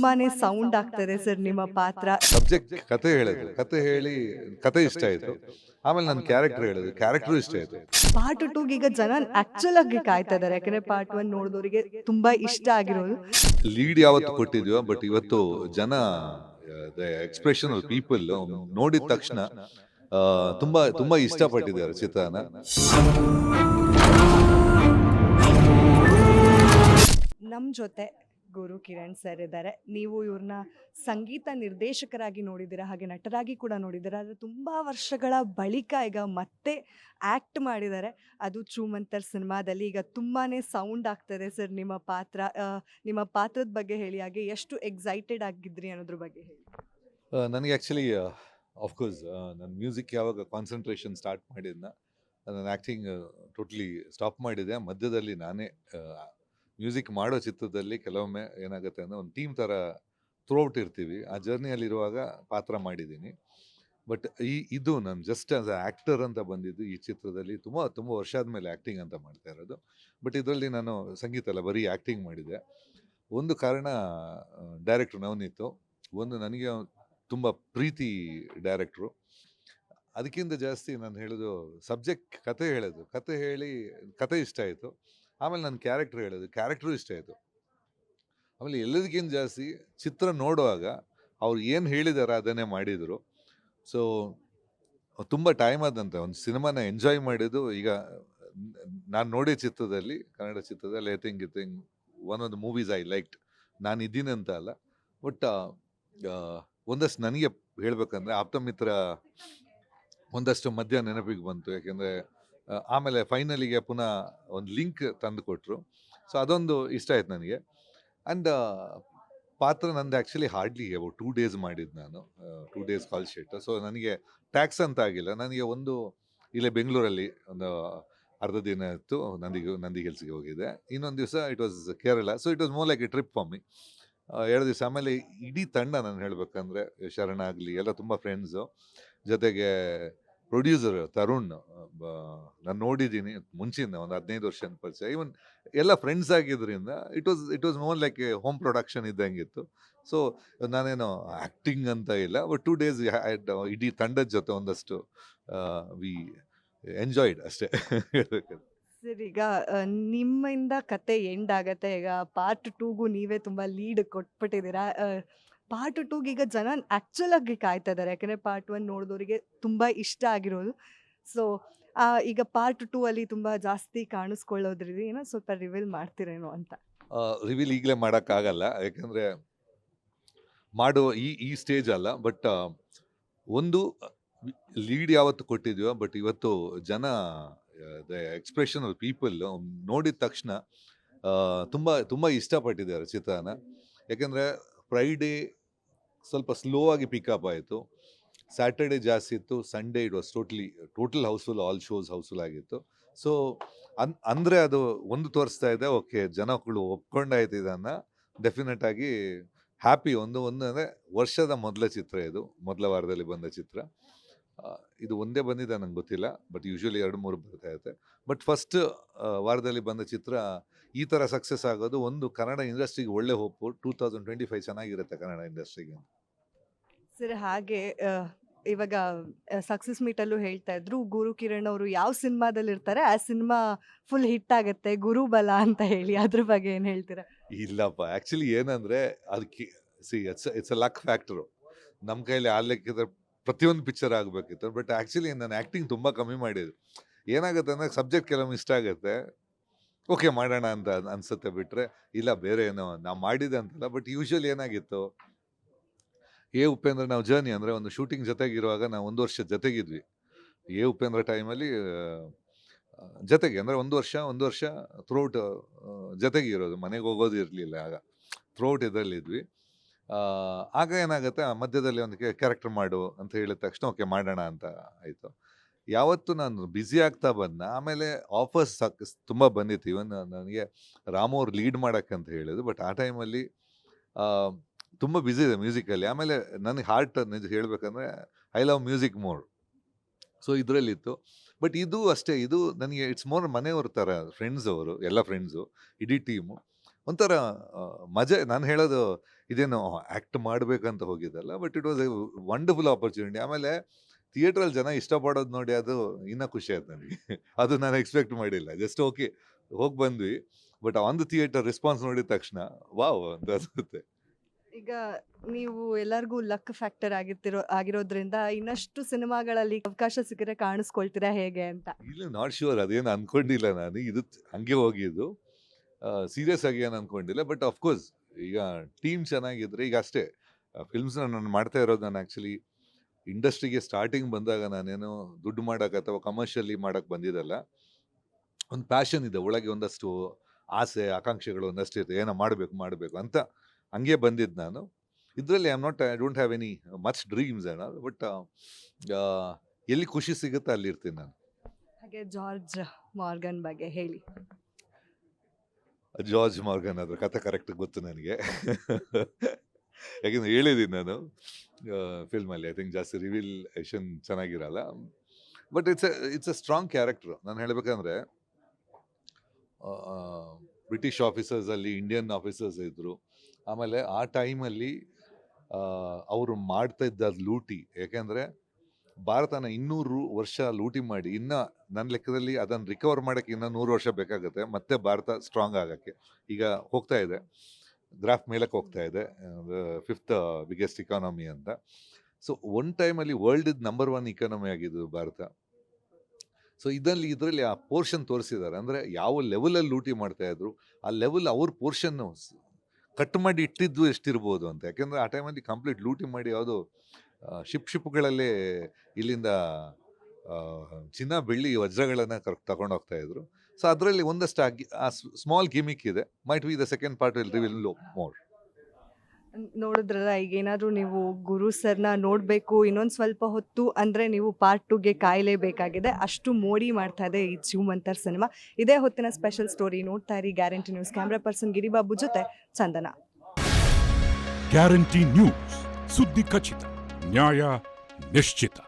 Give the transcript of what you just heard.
ತುಂಬಾನೇ ಸೌಂಡ್ ಆಗ್ತದೆ ಸರ್ ನಿಮ್ಮ ಪಾತ್ರ. ಸಬ್ಜೆಕ್ಟ್ ಕತೆ ಹೇಳೋದು, ಕತೆ ಹೇಳಿ ಕತೆ ಇಷ್ಟ ಆಯಿತು. ಆಮೇಲೆ ನನ್ನ ಕ್ಯಾರೆಕ್ಟರ್ ಹೇಳೋದು, ಕ್ಯಾರೆಕ್ಟರು ಇಷ್ಟ ಆಯಿತು. ಪಾರ್ಟ್ 2 ಈಗ ಜನ ಆಕ್ಚುಲ್ ಆಗಿ ಕಾಯ್ತಾ ಇದ್ದಾರೆ, ಯಾಕಂದ್ರೆ ಪಾರ್ಟ್ 1 ನೋಡಿದವರಿಗೆ ತುಂಬಾ ಇಷ್ಟ ಆಗಿರೋದು. ಲೀಡ್ ಯಾವತ್ತು ಕೊಟ್ಟಿದ್ಯೋ, ಬಟ್ ಇವತ್ತು ಜನ ದ ಎಕ್ಸ್ಪ್ರೆಷನ್ ಆಫ್ ಪೀಪಲ್ ನೋಡಿದ ತಕ್ಷಣ ತುಂಬಾ ತುಂಬಾ ಇಷ್ಟಪಟ್ಟಿದ್ದಾರೆ ಚಿತ್ರನ. ನಮ್ಮ ಜೊತೆ ಗುರು ಕಿರಣ್ ಸರ್ ಇದ್ದಾರೆ. ನೀವು ಇವ್ರನ್ನ ಸಂಗೀತ ನಿರ್ದೇಶಕರಾಗಿ ನೋಡಿದ್ದೀರಾ, ಹಾಗೆ ನಟರಾಗಿ ಕೂಡ ನೋಡಿದ್ದೀರಾ. ಆದರೆ ತುಂಬ ವರ್ಷಗಳ ಬಳಿಕ ಈಗ ಮತ್ತೆ ಆ್ಯಕ್ಟ್ ಮಾಡಿದ್ದಾರೆ, ಅದು ಚೂಮಂತರ್ ಸಿನಿಮಾದಲ್ಲಿ. ಈಗ ತುಂಬಾ ಸೌಂಡ್ ಆಗ್ತದೆ ಸರ್ ನಿಮ್ಮ ಪಾತ್ರ. ನಿಮ್ಮ ಪಾತ್ರದ ಬಗ್ಗೆ ಹೇಳಿ, ಹಾಗೆ ಎಷ್ಟು ಎಕ್ಸೈಟೆಡ್ ಆಗಿದ್ರಿ ಅನ್ನೋದ್ರ ಬಗ್ಗೆ ಹೇಳಿ. ನನಗೆ ಆ್ಯಕ್ಚುಲಿ ಆಫ್ಕೋರ್ಸ್ ನನ್ನ ಮ್ಯೂಸಿಕ್ ಯಾವಾಗ ಕಾನ್ಸಂಟ್ರೇಷನ್ ಸ್ಟಾರ್ಟ್ ಮಾಡಿದ್ನ, ನಾನು ಆ್ಯಕ್ಟಿಂಗ್ ಟೋಟ್ಲಿ ಸ್ಟಾಪ್ ಮಾಡಿದೆ. ಮಧ್ಯದಲ್ಲಿ ನಾನೇ ಮ್ಯೂಸಿಕ್ ಮಾಡೋ ಚಿತ್ರದಲ್ಲಿ ಕೆಲವೊಮ್ಮೆ ಏನಾಗುತ್ತೆ ಅಂದರೆ ಒಂದು ಟೀಮ್ ಥರ ಥ್ರೂಔಟ್ ಇರ್ತೀವಿ. ಆ ಜರ್ನಿಯಲ್ಲಿರುವಾಗ ಪಾತ್ರ ಮಾಡಿದ್ದೀನಿ. ಬಟ್ ಇದು ನಾನು ಜಸ್ಟ್ ಆಸ್ ಅ ಆ್ಯಕ್ಟರ್ ಅಂತ ಬಂದಿದ್ದು ಈ ಚಿತ್ರದಲ್ಲಿ. ತುಂಬ ತುಂಬ ವರ್ಷ ಆದಮೇಲೆ ಆ್ಯಕ್ಟಿಂಗ್ ಅಂತ ಮಾಡ್ತಾ ಇರೋದು. ಬಟ್ ಇದರಲ್ಲಿ ನಾನು ಸಂಗೀತ ಅಲ್ಲ, ಬರೀ ಆ್ಯಕ್ಟಿಂಗ್ ಮಾಡಿದೆ. ಒಂದು ಕಾರಣ ಡೈರೆಕ್ಟ್ರು ನವನೀತು. ಒಂದು ನನಗೆ ತುಂಬ ಪ್ರೀತಿ ಡೈರೆಕ್ಟ್ರು. ಅದಕ್ಕಿಂತ ಜಾಸ್ತಿ ನಾನು ಹೇಳೋದು ಸಬ್ಜೆಕ್ಟ್ ಕತೆ ಹೇಳೋದು, ಕತೆ ಹೇಳಿ ಕತೆ ಇಷ್ಟ ಆಯಿತು. ಆಮೇಲೆ ನನ್ನ ಕ್ಯಾರೆಕ್ಟರ್ ಹೇಳೋದು, ಕ್ಯಾರೆಕ್ಟ್ರು ಇಷ್ಟ ಆಯಿತು. ಆಮೇಲೆ ಎಲ್ಲದಕ್ಕಿಂತ ಜಾಸ್ತಿ ಚಿತ್ರ ನೋಡುವಾಗ ಅವ್ರು ಏನು ಹೇಳಿದಾರೆ ಅದನ್ನೇ ಮಾಡಿದರು. ಸೊ ತುಂಬ ಟೈಮ್ ಆದಂತೆ ಒಂದು ಸಿನಿಮಾನ ಎಂಜಾಯ್ ಮಾಡಿದ್ದು. ಈಗ ನಾನು ನೋಡಿದ ಚಿತ್ರದಲ್ಲಿ, ಕನ್ನಡ ಚಿತ್ರದಲ್ಲಿ I think one of the movies I liked. ನಾನು ಇದ್ದೀನಿ ಅಂತ ಅಲ್ಲ, ಬಟ್ ಒಂದಷ್ಟು ನನಗೆ ಹೇಳಬೇಕಂದ್ರೆ ಆಪ್ತಮಿತ್ರ ಒಂದಷ್ಟು ಮಧ್ಯ ನೆನಪಿಗೆ ಬಂತು. ಯಾಕೆಂದರೆ ಆಮೇಲೆ ಫೈನಲಿಗೆ ಪುನಃ ಒಂದು ಲಿಂಕ್ ತಂದು ಕೊಟ್ಟರು. ಸೊ ಅದೊಂದು ಇಷ್ಟ ಆಯ್ತು ನನಗೆ. ಆ್ಯಂಡ್ ಪಾತ್ರ ನಂದು ಆ್ಯಕ್ಚುಲಿ ಹಾರ್ಡ್ಲಿ ಅಬೌಟ್ 2 ಡೇಸ್ ಮಾಡಿದ್ದು ನಾನು. 2 ಡೇಸ್ ಕಾಲ್ ಶೀಟ್. ಸೊ ನನಗೆ ಟ್ಯಾಕ್ಸ್ ಅಂತ ಆಗಿಲ್ಲ. ನನಗೆ ಒಂದು ಇಲ್ಲೇ ಬೆಂಗಳೂರಲ್ಲಿ ಒಂದು ಅರ್ಧ ದಿನ ಇತ್ತು, ನಂದಿ ಹಿಲ್ಸ್ಗೆ ಹೋಗಿದ್ದೆ. ಇನ್ನೊಂದು ದಿವಸ it was Kerala. So it was more like A trip for me. 2 ದಿವಸ. ಆಮೇಲೆ ಇಡೀ ತಂಡ ನಾನು ಹೇಳಬೇಕಂದ್ರೆ ಶರಣ ಆಗಲಿ ಎಲ್ಲ ತುಂಬ ಫ್ರೆಂಡ್ಸು. ಜೊತೆಗೆ ಪ್ರೊಡ್ಯೂಸರ್ ತರುಣ್, ನಾನು ನೋಡಿದ್ದೀನಿ ಮುಂಚಿಂದ ಒಂದು 15 ವರ್ಷದ ಪರಿಚಯ. ಈವನ್ ಎಲ್ಲ ಫ್ರೆಂಡ್ಸ್ ಆಗಿದ್ದರಿಂದ it was more like a home production ಇದ್ದಂಗಿತ್ತು. ಸೊ ನಾನೇನು ಆ್ಯಕ್ಟಿಂಗ್ ಅಂತ ಇಲ್ಲ, ಬಟ್ 2 ಡೇಸ್ ಇಡೀ ತಂಡದ ಜೊತೆ ಒಂದಷ್ಟು ವಿ ಎಂಜಾಯ್ಡ್ ಅಷ್ಟೇ ಹೇಳ್ಬೇಕಂದ್ರೆ. ಸರ್ ಈಗ ನಿಮ್ಮಿಂದ ಕತೆ ಎಂಡ್ ಆಗತ್ತೆ. ಈಗ ಪಾರ್ಟ್ 2ಗೂ ನೀವೇ ತುಂಬ ಲೀಡ್ ಕೊಟ್ಬಿಟ್ಟಿದ್ದೀರಾ. ಪಾರ್ಟ್ 2ಗೆ ಈಗ ಜನ ಆ್ಯಕ್ಚುಲ್ ಆಗಿ ಕಾಯ್ತಾ ಇದ್ದಾರೆ, ಯಾಕಂದರೆ ಪಾರ್ಟ್ 1 ನೋಡಿದವರಿಗೆ ತುಂಬ ಇಷ್ಟ ಆಗಿರೋದು. ಸೊ ಈಗ ಪಾರ್ಟ್ 2 ಅಲ್ಲಿ ತುಂಬ ಜಾಸ್ತಿ ಕಾಣಿಸ್ಕೊಳ್ಳೋದ್ರಿಂದ ಏನೋ ಸ್ವಲ್ಪ ರಿವೀಲ್ ಮಾಡ್ತೀರೇನೋ ಅಂತ. ರಿವೀಲ್ ಈಗಲೇ ಮಾಡೋಕ್ಕಾಗಲ್ಲ, ಯಾಕಂದರೆ ಮಾಡುವ ಈ ಸ್ಟೇಜ್ ಅಲ್ಲ. ಬಟ್ ಒಂದು ಲೀಡ್ ಯಾವತ್ತು ಕೊಟ್ಟಿದ್ಯೋ, ಬಟ್ ಇವತ್ತು ಜನ ದ ಎಕ್ಸ್ಪ್ರೆಷನ್ ಆಫ್ ಪೀಪಲ್ ನೋಡಿದ ತಕ್ಷಣ ತುಂಬ ತುಂಬ ಇಷ್ಟಪಟ್ಟಿದ್ದಾರೆ ಚಿತ್ರನ. ಯಾಕೆಂದರೆ ಫ್ರೈಡೇ ಸ್ವಲ್ಪ ಸ್ಲೋ ಆಗಿ ಪಿಕಪ್ ಆಯಿತು, ಸ್ಯಾಟರ್ಡೇ ಜಾಸ್ತಿ ಇತ್ತು, Sunday it was total house full, all shows house full ಆಗಿತ್ತು. ಸೊ ಅಂದರೆ ಅದು ಒಂದು ತೋರಿಸ್ತಾ ಇದೆ, ಓಕೆ ಜನಗಳು ಒಪ್ಕೊಂಡಾಯ್ತು ಇದನ್ನು. ಡೆಫಿನೆಟ್ ಆಗಿ ಹ್ಯಾಪಿ. ಒಂದು ಅಂದರೆ ವರ್ಷದ ಮೊದಲ ಚಿತ್ರ ಇದು, ಮೊದಲ ವಾರದಲ್ಲಿ ಬಂದ ಚಿತ್ರ. ಇದು ಒಂದೇ ಬಂದಿದೆ ನಂಗೆ ಗೊತ್ತಿಲ್ಲ, ಬಟ್ ಯೂಶ್ವಲಿ 2-3 ಬರ್ತಾ ಇರುತ್ತೆ. ಬಟ್ ಫಸ್ಟ್ ವಾರದಲ್ಲಿ ಬಂದ ಚಿತ್ರ ಈ ಥರ ಸಕ್ಸಸ್ ಆಗೋದು ಒಂದು ಕನ್ನಡ ಇಂಡಸ್ಟ್ರಿಗೆ ಒಳ್ಳೆ ಹೋಪು. 2025 ಚೆನ್ನಾಗಿರುತ್ತೆ ಕನ್ನಡ ಇಂಡಸ್ಟ್ರಿಗೆ. ಸರ್ ಹಾಗೆ ಇವಾಗ ಸಕ್ಸಸ್ ಮೀಟಲ್ಲೂ ಹೇಳ್ತಾ ಇದ್ರು, ಗುರು ಕಿರಣ್ ಅವರು ಯಾವ ಸಿನಿಮಾದಲ್ಲಿ ಇರ್ತಾರೆ ಆ ಸಿನಿಮಾ ಫುಲ್ ಹಿಟ್ ಆಗುತ್ತೆ, ಗುರುಬಲ ಅಂತ ಹೇಳಿ. ಅದ್ರ ಬಗ್ಗೆ ಏನು ಹೇಳ್ತೀರಾ? ಇಲ್ಲಪ್ಪ, ಆ್ಯಕ್ಚುಲಿ ಏನಂದರೆ ಅದಕ್ಕೆ ಇಟ್ಸ್ ಅ ಲಕ್ ಫ್ಯಾಕ್ಟರು. ನಮ್ಮ ಕೈಲಿ ಲೆಕ್ಕಿದ್ರೆ ಪ್ರತಿಯೊಂದು ಪಿಕ್ಚರ್ ಆಗಬೇಕಿತ್ತು. ಬಟ್ ಆ್ಯಕ್ಚುಲಿ ನಾನು ಆ್ಯಕ್ಟಿಂಗ್ ತುಂಬ ಕಮ್ಮಿ ಮಾಡಿದ್ದು. ಏನಾಗುತ್ತೆ ಅಂದರೆ ಸಬ್ಜೆಕ್ಟ್ ಕೆಲವೊಮ್ಮೆ ಇಷ್ಟ ಆಗುತ್ತೆ, ಓಕೆ ಮಾಡೋಣ ಅಂತ ಅನಿಸುತ್ತೆ. ಬಿಟ್ಟರೆ ಇಲ್ಲ ಬೇರೆ ಏನೋ ನಾವು ಮಾಡಿದೆ ಅಂತಲ್ಲ. ಬಟ್ ಯೂಶ್ವಲಿ ಏನಾಗಿತ್ತು, ಉಪೇಂದ್ರ ನಾವು ಜರ್ನಿ ಅಂದರೆ ಒಂದು ಶೂಟಿಂಗ್ ಜೊತೆಗಿರುವಾಗ ನಾವು 1 ವರ್ಷ ಜೊತೆಗಿದ್ವಿ. ಉಪೇಂದ್ರ ಟೈಮಲ್ಲಿ ಜೊತೆಗೆ ಅಂದರೆ 1 ವರ್ಷ ಥ್ರೂಔಟ್ ಜೊತೆಗೆ ಇರೋದು, ಮನೆಗೆ ಹೋಗೋದು ಇರಲಿಲ್ಲ ಆಗ. ಥ್ರೂಔಟ್ ಇದರಲ್ಲಿದ್ವಿ. ಆಗ ಏನಾಗುತ್ತೆ, ಮಧ್ಯದಲ್ಲಿ ಒಂದು ಕ್ಯಾರೆಕ್ಟರ್ ಮಾಡು ಅಂತ ಹೇಳಿದ ತಕ್ಷಣ ಓಕೆ ಮಾಡೋಣ ಅಂತ ಆಯಿತು. ಯಾವತ್ತು ನಾನು ಬ್ಯುಸಿ ಆಗ್ತಾ ಬಂದ, ಆಮೇಲೆ ಆಫರ್ಸ್ ತುಂಬ ಬಂದಿತ್ತು. ಇವನ್ ನನಗೆ ರಾಮು ಅವ್ರು ಲೀಡ್ ಮಾಡೋಕ್ಕಂತ ಹೇಳಿದ್ರು. ಬಟ್ ಆ ಟೈಮಲ್ಲಿ ತುಂಬ ಬ್ಯುಸಿ ಇದೆ ಮ್ಯೂಸಿಕಲ್ಲಿ. ಆಮೇಲೆ ನನಗೆ ಹಾರ್ಟ್ ನಿಜ ಹೇಳಬೇಕಂದ್ರೆ I love music more. So ಇದರಲ್ಲಿತ್ತು. ಬಟ್ ಇದು ಅಷ್ಟೇ, ಇದು ನನಗೆ ಇಟ್ಸ್ ಮೋರ್ ಮನೆಯವ್ರ ಥರ, ಫ್ರೆಂಡ್ಸ್ ಅವರು ಎಲ್ಲ ಫ್ರೆಂಡ್ಸು, ಇಡೀ ಟೀಮು. ಒಂಥರ ಮಜಾ. ನಾನು ಹೇಳೋದು ಇದೇನು ಆ್ಯಕ್ಟ್ ಮಾಡಬೇಕಂತ ಹೋಗಿದ್ದಲ್ಲ, but it was a wonderful opportunity. ಆಮೇಲೆ ಥಿಯೇಟ್ರಲ್ಲಿ ಜನ ಇಷ್ಟಪಡೋದು ನೋಡಿ ಅದು ಇನ್ನೂ ಖುಷಿ ಆಯ್ತು ನನಗೆ. ಅದು ನಾನು ಎಕ್ಸ್ಪೆಕ್ಟ್ ಮಾಡಿಲ್ಲ. ಜಸ್ಟ್ ಓಕೆ ಹೋಗಿ ಬಂದ್ವಿ, but on the theatre response ನೋಡಿದ ತಕ್ಷಣ ವಾವ್ ಅಂತ ಅನಿಸುತ್ತೆ. ಈಗ ನೀವು ಎಲ್ಲರಿಗೂ ಲಕ್ ಫ್ಯಾಕ್ಟರ್ ಆಗಿರೋದ್ರಿಂದ ಇನ್ನಷ್ಟು ಸಿನಿಮಾಗಳಲ್ಲಿ ಅವಕಾಶ ಸಿಕ್ಕರೆ ಕಾಣಿಸ್ಕೊಳ್ತೀರಾ ಹೇಗೆ ಅಂತ? ಇಲ್ಲ, ನಾಟ್ ಶ್ಯೂರ್, ಅದೇನು ಅನ್ಕೊಂಡಿಲ್ಲ ನಾನು. ಇದು ಹಂಗೆ ಹೋಗಿದ್ದು, ಸೀರಿಯಸ್ ಆಗಿ ಏನು ಅನ್ಕೊಂಡಿಲ್ಲ. ಬಟ್ ಅಫ್ಕೋರ್ಸ್ ಈಗ ಟೀಮ್ ಚೆನ್ನಾಗಿದ್ರೆ, ಈಗ ಅಷ್ಟೇ ಫಿಲ್ಮ್ಸ್ನ ನಾನು ಮಾಡ್ತಾ ಇರೋದು. ನಾನು ಆ್ಯಕ್ಚುಲಿ ಇಂಡಸ್ಟ್ರಿಗೆ ಸ್ಟಾರ್ಟಿಂಗ್ ಬಂದಾಗ ನಾನೇನು ದುಡ್ಡು ಮಾಡೋಕೆ ಅಥವಾ ಕಮರ್ಷಿಯಲಿ ಮಾಡೋಕ್ಕೆ ಬಂದಿದ್ದಲ್ಲ. ಒಂದು ಪ್ಯಾಷನ್ ಇದೆ ಒಳಗೆ, ಒಂದಷ್ಟು ಆಸೆ ಆಕಾಂಕ್ಷೆಗಳು ಒಂದಷ್ಟು ಇದೆ, ಏನೋ ಮಾಡಬೇಕು ಅಂತ ಹಂಗೆ ಬಂದಿದ್ದು ನಾನು. ಇದರಲ್ಲಿ I don't have any much dreams ಏನೋ, ಬಟ್ ಎಲ್ಲಿ ಖುಷಿ ಸಿಗುತ್ತೆ ಅಲ್ಲಿ ಇರ್ತೀನಿ ನಾನು. ಹಾಗೆ ಜಾರ್ಜ್ ಮಾರ್ಗನ್ ಬಗ್ಗೆ ಹೇಳಿ. ಜಾರ್ಜ್ ಮಾರ್ಗನ್ ಅದ್ರ ಕತೆ ಕರೆಕ್ಟ್ ಗೊತ್ತು ನನಗೆ. ಯಾಕೆಂದ್ರೆ ಹೇಳಿದ್ದೀನಿ ನಾನು ಫಿಲ್ಮಲ್ಲಿ. ಐ ಥಿಂಕ್ ಜಾಸ್ತಿ ರಿವೀಲೇಷನ್ ಚೆನ್ನಾಗಿರಲ್ಲ, but it's a strong character. ನಾನು ಹೇಳಬೇಕಂದ್ರೆ ಬ್ರಿಟಿಷ್ ಆಫೀಸರ್ಸಲ್ಲಿ ಇಂಡಿಯನ್ ಆಫೀಸರ್ಸ್ ಇದ್ದರು. ಆಮೇಲೆ ಆ ಟೈಮಲ್ಲಿ ಅವರು ಮಾಡ್ತಾ ಇದ್ದ ಲೂಟಿ, ಯಾಕೆಂದರೆ ಭಾರತನ 200 ವರ್ಷ ಲೂಟಿ ಮಾಡಿ, ಇನ್ನು ನನ್ನ ಲೆಕ್ಕದಲ್ಲಿ ಅದನ್ನು ರಿಕವರ್ ಮಾಡೋಕ್ಕೆ ಇನ್ನೂ 100 ವರ್ಷ ಬೇಕಾಗುತ್ತೆ, ಮತ್ತೆ ಭಾರತ ಸ್ಟ್ರಾಂಗ್ ಆಗೋಕ್ಕೆ. ಈಗ ಹೋಗ್ತಾ ಇದೆ, ಗ್ರಾಫ್ ಮೇಲಕ್ಕೆ ಹೋಗ್ತಾ ಇದೆ, 5th ಬಿಗ್ಗೆಸ್ಟ್ ಇಕಾನಮಿ ಅಂತ. ಸೊ ಒನ್ ಟೈಮಲ್ಲಿ ವರ್ಲ್ಡ್ ನಂಬರ್ 1 ಇಕಾನಮಿ ಆಗಿದ್ದು ಭಾರತ. ಸೊ ಇದರಲ್ಲಿ ಆ ಪೋರ್ಷನ್ ತೋರಿಸಿದ್ದಾರೆ. ಅಂದರೆ ಯಾವ ಲೆವೆಲಲ್ಲಿ ಲೂಟಿ ಮಾಡ್ತಾಯಿದ್ರು, ಆ ಲೆವೆಲ್ ಅವ್ರ ಪೋರ್ಷನ್ನು ಕಟ್ ಮಾಡಿ ಇಟ್ಟಿದ್ದು ಎಷ್ಟಿರ್ಬೋದು ಅಂತ. ಯಾಕೆಂದರೆ ಆ ಟೈಮಲ್ಲಿ ಕಂಪ್ಲೀಟ್ ಲೂಟಿ ಮಾಡಿ ಯಾವುದು ಶಿಪ್ಗಳಲ್ಲೇ ಇಲ್ಲಿಂದ ಚಿನ್ನ ಬೆಳ್ಳಿ ವಜ್ರಗಳನ್ನು ತಗೊಂಡೋಗ್ತಾಯಿದ್ರು. ಸೊ ಅದರಲ್ಲಿ ಒಂದಷ್ಟು ಆ ಸ್ಮಾಲ್ ಗಿಮಿಕ್ ಇದೆ. Might be the second part will reveal more. ನೋಡಿದ್ರಲ್ಲ, ಈಗ ಏನಾದರೂ ನೀವು ಗುರು ಸರ್ನ ನೋಡಬೇಕು ಇನ್ನೊಂದು ಸ್ವಲ್ಪ ಹೊತ್ತು ಅಂದರೆ ನೀವು ಪಾರ್ಟ್ 2ಗೆ ಕಾಯಲೇಬೇಕಾಗಿದೆ. ಅಷ್ಟು ಮೋಡಿ ಮಾಡ್ತಾ ಇದೆ ಈ ಜೀವಮಂತರ್ ಸಿನಿಮಾ. ಇದೇ ಹೊತ್ತಿನ ಸ್ಪೆಷಲ್ ಸ್ಟೋರಿ. ನೋಡ್ತಾ ಇರಿ guarantee news. Camera person Giribabu ಜೊತೆ ಚಂದನ. ಗ್ಯಾರಂಟಿ ನ್ಯೂಸ್, ಸುದ್ದಿ ಖಚಿತ, ನ್ಯಾಯ ನಿಶ್ಚಿತ.